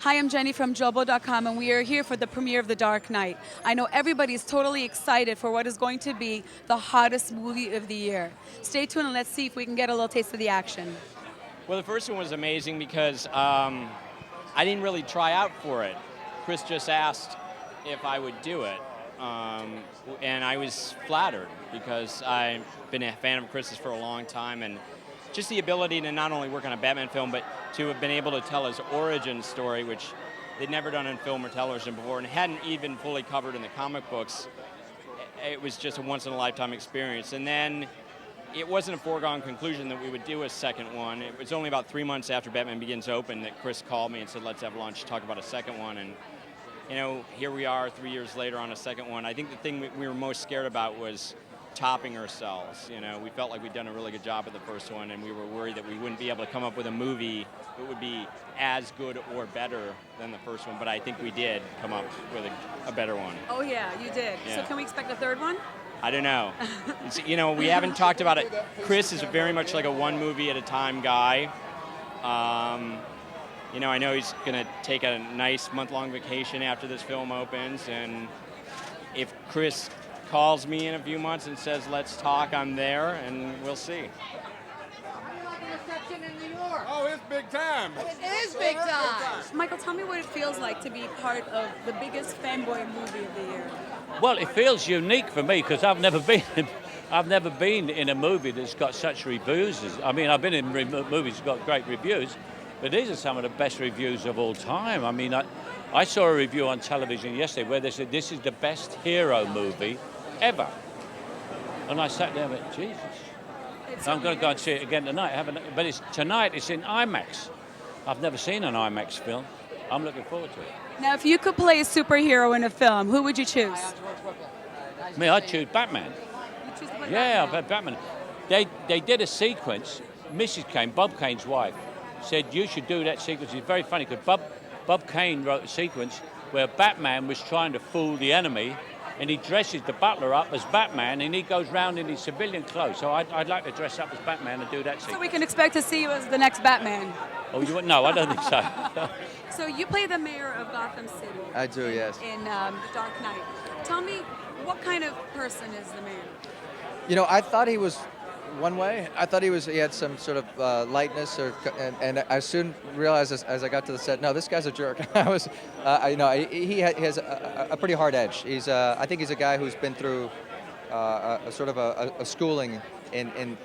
Hi, I'm Jenny from Jobo.com, and we are here for the premiere of The Dark Knight. I know everybody's totally excited for what is going to be the hottest movie of the year. Stay tuned and let's see if we can get a little taste of the action. Well, the first one was amazing because I didn't really try out for it. Chris just asked if I would do it, and I was flattered because I've been a fan of Chris's for a long time, and just the ability to not only work on a Batman film, but to have been able to tell his origin story, which they'd never done in film or television before and hadn't even fully covered in the comic books. It was just a once-in-a-lifetime experience. And then it wasn't a foregone conclusion that we would do a second one. It was only about 3 months after Batman Begins opened that Chris called me and said, let's have lunch, talk about a second one. And here we are 3 years later on a second one. I think the thing we were most scared about was topping ourselves. We felt like we'd done a really good job at the first one, and we were worried that we wouldn't be able to come up with a movie that would be as good or better than the first one, but I think we did come up with a better one. Oh yeah, you did. Yeah. So can we expect a third one? I don't know. We haven't talked about it. Chris is very much like a one movie at a time guy. I know he's going to take a nice month-long vacation after this film opens, and if Chris calls me in a few months and says, let's talk, I'm there, and we'll see. Oh, it's big time. It is big time. Michael, tell me what it feels like to be part of the biggest fanboy movie of the year. Well, it feels unique for me because I've never been in a movie that's got such reviews. I've been in movies that got great reviews, but these are some of the best reviews of all time. I saw a review on television yesterday where they said this is the best hero movie ever. And I sat there and went, Jesus. I'm going to go and see it again tonight. But tonight it's in IMAX. I've never seen an IMAX film. I'm looking forward to it. Now, if you could play a superhero in a film, who would you choose? I'd choose Batman. You choose to play Yeah, Batman. I've had Batman. They did a sequence. Mrs. Kane, Bob Kane's wife, said you should do that sequence. It's very funny because Bob Kane wrote a sequence where Batman was trying to fool the enemy, and he dresses the butler up as Batman, and he goes round in his civilian clothes. So I'd like to dress up as Batman and do that sequence. So we can expect to see you as the next Batman. Oh, you no, I don't think so. So you play the mayor of Gotham City. I do, yes. In The Dark Knight. Tell me, what kind of person is the mayor? I thought he was one way. I thought he had some sort of lightness, and I soon realized as I got to the set, no, this guy's a jerk. He has a pretty hard edge. I think he's a guy who's been through a sort of a schooling in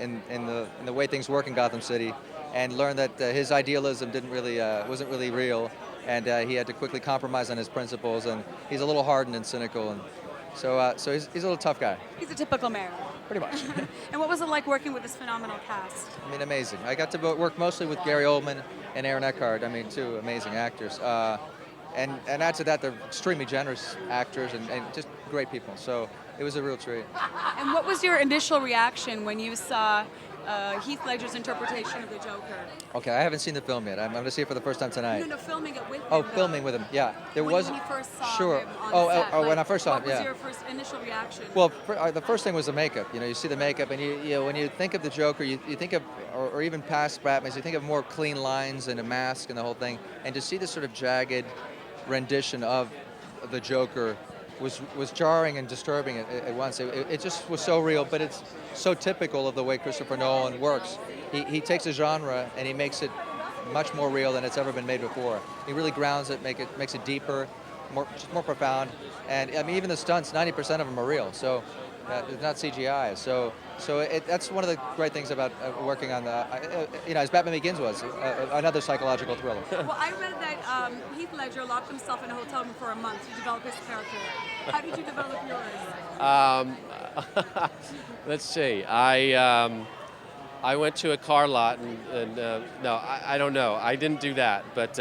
the way things work in Gotham City, and learned that his idealism wasn't really real, and he had to quickly compromise on his principles. And he's a little hardened and cynical, and so he's a little tough guy. He's a typical mayor. Pretty much. And what was it like working with this phenomenal cast? Amazing. I got to work mostly with Gary Oldman and Aaron Eckhart. Two amazing actors. And add to that, they're extremely generous actors and just great people. So it was a real treat. And what was your initial reaction when you saw Heath Ledger's interpretation of the Joker? Okay, I haven't seen the film yet. I'm going to see it for the first time tonight. No, filming it with him. Oh, filming with him. Yeah, when you first saw him on set, when I first saw him. Yeah. What was your first initial reaction? Well, the first thing was the makeup. You see the makeup, and when you think of the Joker, you think of, or even past Batman, you think of more clean lines and a mask and the whole thing, and to see this sort of jagged rendition of the Joker was jarring and disturbing at once. It just was so real, but it's so typical of the way Christopher Nolan works. He takes a genre and he makes it much more real than it's ever been made before. He really grounds it, makes it deeper, more profound. And even the stunts, 90% of them are real. So it's not CGI. So that's one of the great things about working on as Batman Begins was, another psychological thriller. Well, I read that Heath Ledger locked himself in a hotel room for a month to develop his character. How did you develop yours? Let's see. I went to a car lot and no, I don't know. I didn't do that, but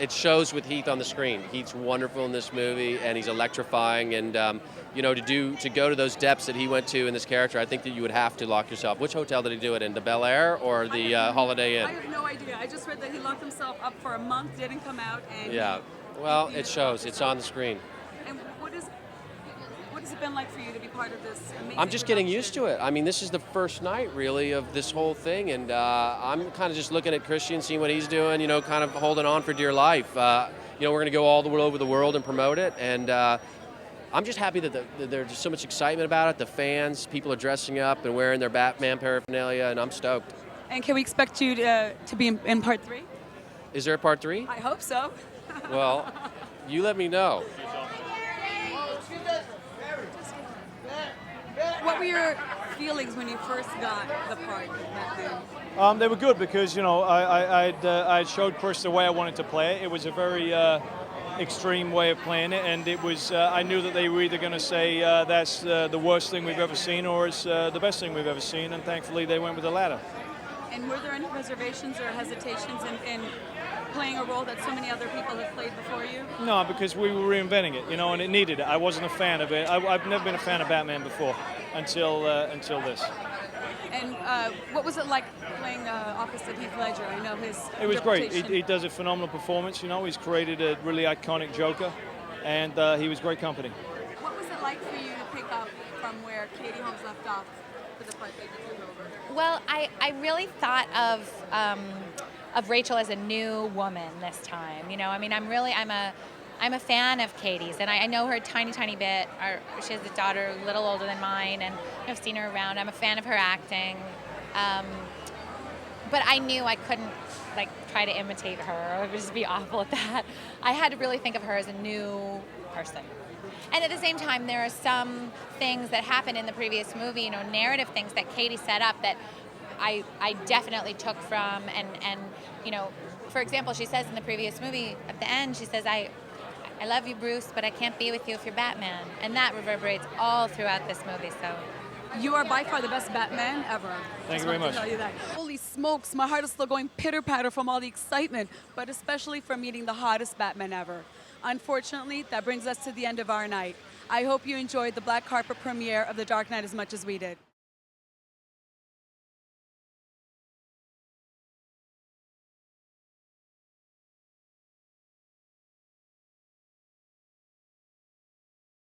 it shows with Heath on the screen. Heath's wonderful in this movie, and he's electrifying. And to go to those depths that he went to in this character, I think that you would have to lock yourself. Which hotel did he do it in? The Bel Air or the Holiday Inn? I have no idea. I just read that he locked himself up for a month, didn't come out, and yeah. Well, it shows. It's on the screen. And what has it been like for you to be part of this amazing I'm just getting production? used to it. I mean, this is the first night, really, of this whole thing, and I'm kind of just looking at Christian, seeing what he's doing, you know, kind of holding on for dear life. You know, we're going to go all over the world and promote it, and I'm just happy that there's just so much excitement about it. The fans, people are dressing up and wearing their Batman paraphernalia, and I'm stoked. And can we expect you to be in part 3? Is there a part 3? I hope so. Well, you let me know. What were your feelings when you first got the part of Batman? They were good because, you know, I showed Chris the way I wanted to play it. It was a very extreme way of playing it, and it was. I knew that they were either going to say that's the worst thing we've ever seen or it's the best thing we've ever seen, and thankfully they went with the latter. And were there any reservations or hesitations in playing a role that so many other people have played before you? No, because we were reinventing it, you know, and it needed it. I wasn't a fan of it. I've never been a fan of Batman before until this. And what was it like playing opposite Heath Ledger? I know his It was great. interpretation. He does a phenomenal performance, you know. He's created a really iconic Joker, and he was great company. What was it like for you to pick up from where Katie Holmes left off for the part that you took over? Well, I really thought of Rachel as a new woman this time. You know, I mean, I'm a fan of Katie's, and I know her a tiny bit. She has a daughter a little older than mine, and I've seen her around. I'm a fan of her acting, but I knew I couldn't like try to imitate her. It would just be awful at that. I had to really think of her as a new person. And at the same time, there are some things that happened in the previous movie, you know, narrative things that Katie set up that I definitely took from, and you know, for example, she says in the previous movie at the end, she says, I love you, Bruce, but I can't be with you if you're Batman. And that reverberates all throughout this movie, so. You are by far the best Batman ever. Thank you Just very wanted to much. tell you that. Holy smokes, my heart is still going pitter-patter from all the excitement, but especially from meeting the hottest Batman ever. Unfortunately, that brings us to the end of our night. I hope you enjoyed the black carpet premiere of The Dark Knight as much as we did.